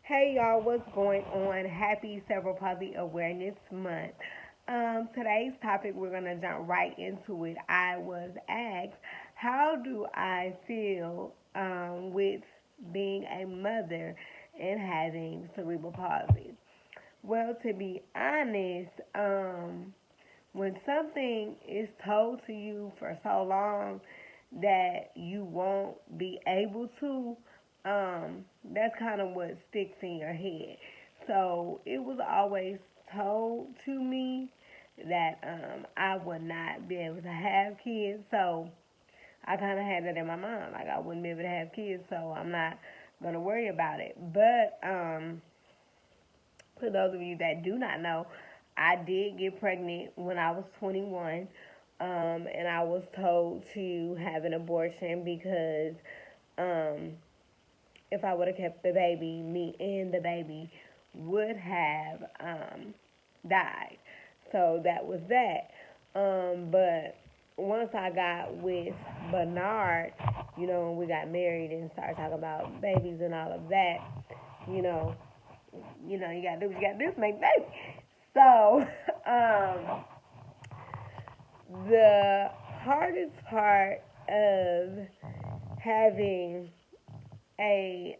Hey y'all, what's going on? Happy Cerebral Palsy Awareness Month. Today's topic, we're going to jump right into it. I was asked, how do I feel with being a mother and having cerebral palsy? Well, to be honest, when something is told to you for so long that you won't be able to, that's kind of what sticks in your head. So it was always told to me that I would not be able to have kids. So I kind of had that in my mind, like I wouldn't be able to have kids. So I'm not gonna worry about it. But for those of you that do not know, I did get pregnant when I was 21, and I was told to have an abortion because um, if I would have kept the baby, me and the baby would have died. So that was that. But once I got with Bernard, and we got married and started talking about babies and all of that, you know, you gotta do what you gotta do to make baby. So, the hardest part of having a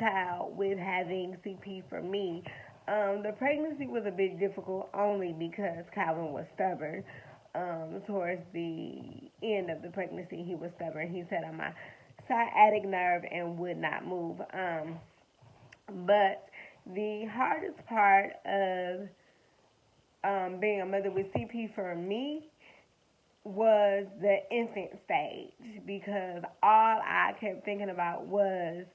child with having CP for me, the pregnancy was a bit difficult only because Calvin was stubborn. Towards the end of the pregnancy, he was stubborn. He sat on my sciatic nerve and would not move. But the hardest part of being a mother with CP for me was the infant stage because all I kept thinking about was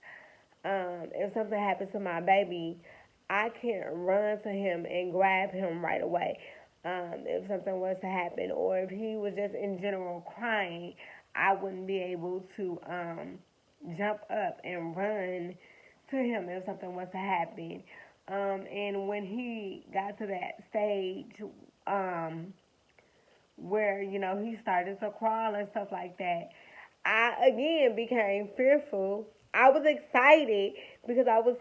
if something happens to my baby, I can't run to him and grab him right away. If something was to happen, or if he was just in general crying, I wouldn't be able to jump up and run to him if something was to happen. And when he got to that stage, where he started to crawl and stuff like that, I again became fearful. I was excited because I was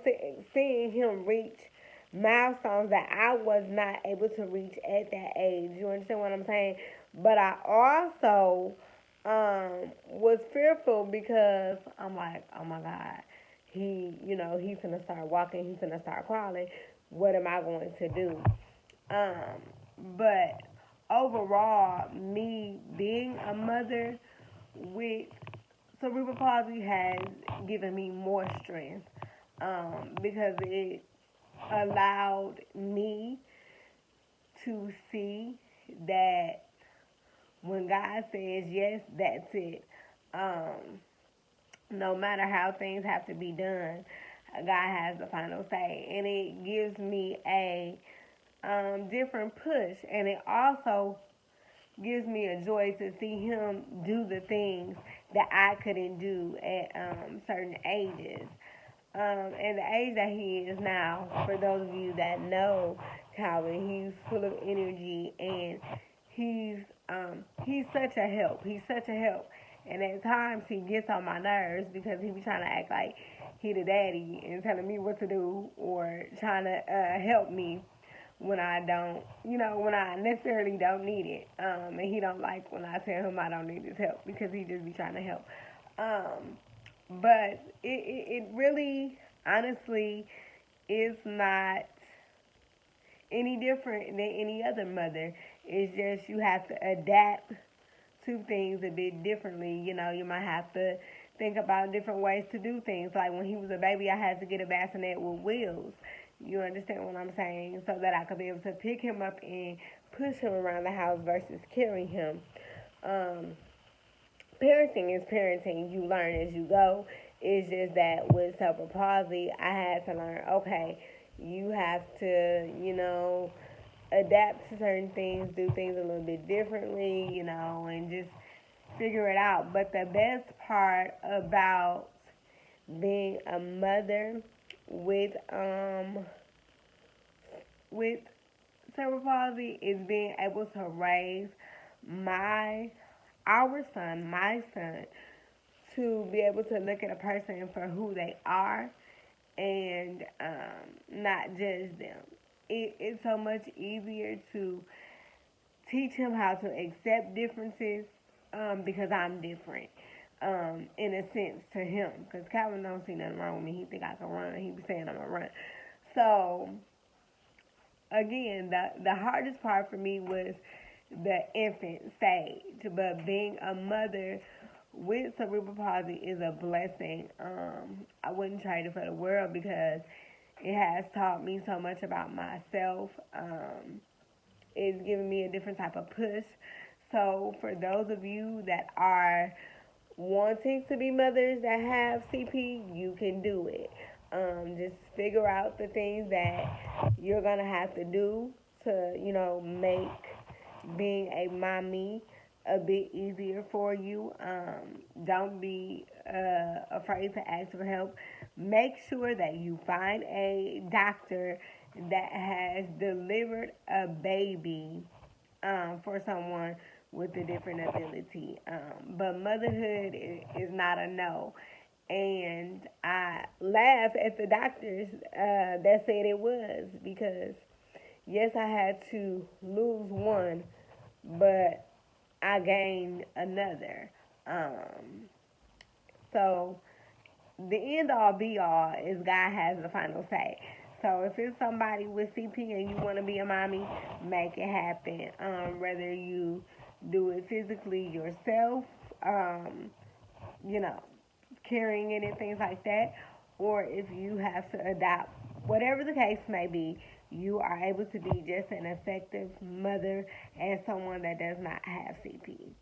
seeing him reach milestones that I was not able to reach at that age. You understand what I'm saying? But I also was fearful because I'm like, oh my God, he's gonna start walking, he's gonna start crawling. What am I going to do? But overall, me being a mother with cerebral palsy has given me more strength because it allowed me to see that when God says yes, that's it. No matter how things have to be done, God has the final say, and it gives me a different push, and it also gives me a joy to see him do the things that I couldn't do at certain ages. And the age that he is now, for those of you that know Calvin, he's full of energy and he's such a help. He's such a help. And at times he gets on my nerves because he be trying to act like he the daddy and telling me what to do or trying to help me when I don't, when I necessarily don't need it. And he don't like when I tell him I don't need his help because he just be trying to help. But it really, honestly, is not any different than any other mother. It's just you have to adapt to things a bit differently. You might have to think about different ways to do things. Like when he was a baby, I had to get a bassinet with wheels. You understand what I'm saying? So that I could be able to pick him up and push him around the house versus carry him. Parenting is parenting. You learn as you go. It's just that with cerebral palsy, I had to learn, okay, you have to, adapt to certain things, do things a little bit differently, and just figure it out. But the best part about being a mother with with cerebral palsy is being able to raise my son, to be able to look at a person for who they are and not judge them. It's so much easier to teach him how to accept differences because I'm different. In a sense to him, because Calvin don't see nothing wrong with me. He think I can run. He be saying I'm gonna run. So again, the hardest part for me was the infant stage, but being a mother with cerebral palsy is a blessing. I wouldn't trade it for the world because it has taught me so much about myself. It's given me a different type of push. So for those of you that are wanting to be mothers that have CP, you can do it. Just figure out the things that you're gonna have to do to, make being a mommy a bit easier for you. Don't be afraid to ask for help. Make sure that you find a doctor that has delivered a baby for someone with a different ability. But motherhood is not a no. And I laugh at the doctors that said it was, because yes, I had to lose one, but I gained another. So the end all be all is God has the final say. So if it's somebody with CP and you want to be a mommy, make it happen. Whether you do it physically yourself, carrying it and things like that, or if you have to adopt, whatever the case may be, you are able to be just an effective mother and someone that does not have CP.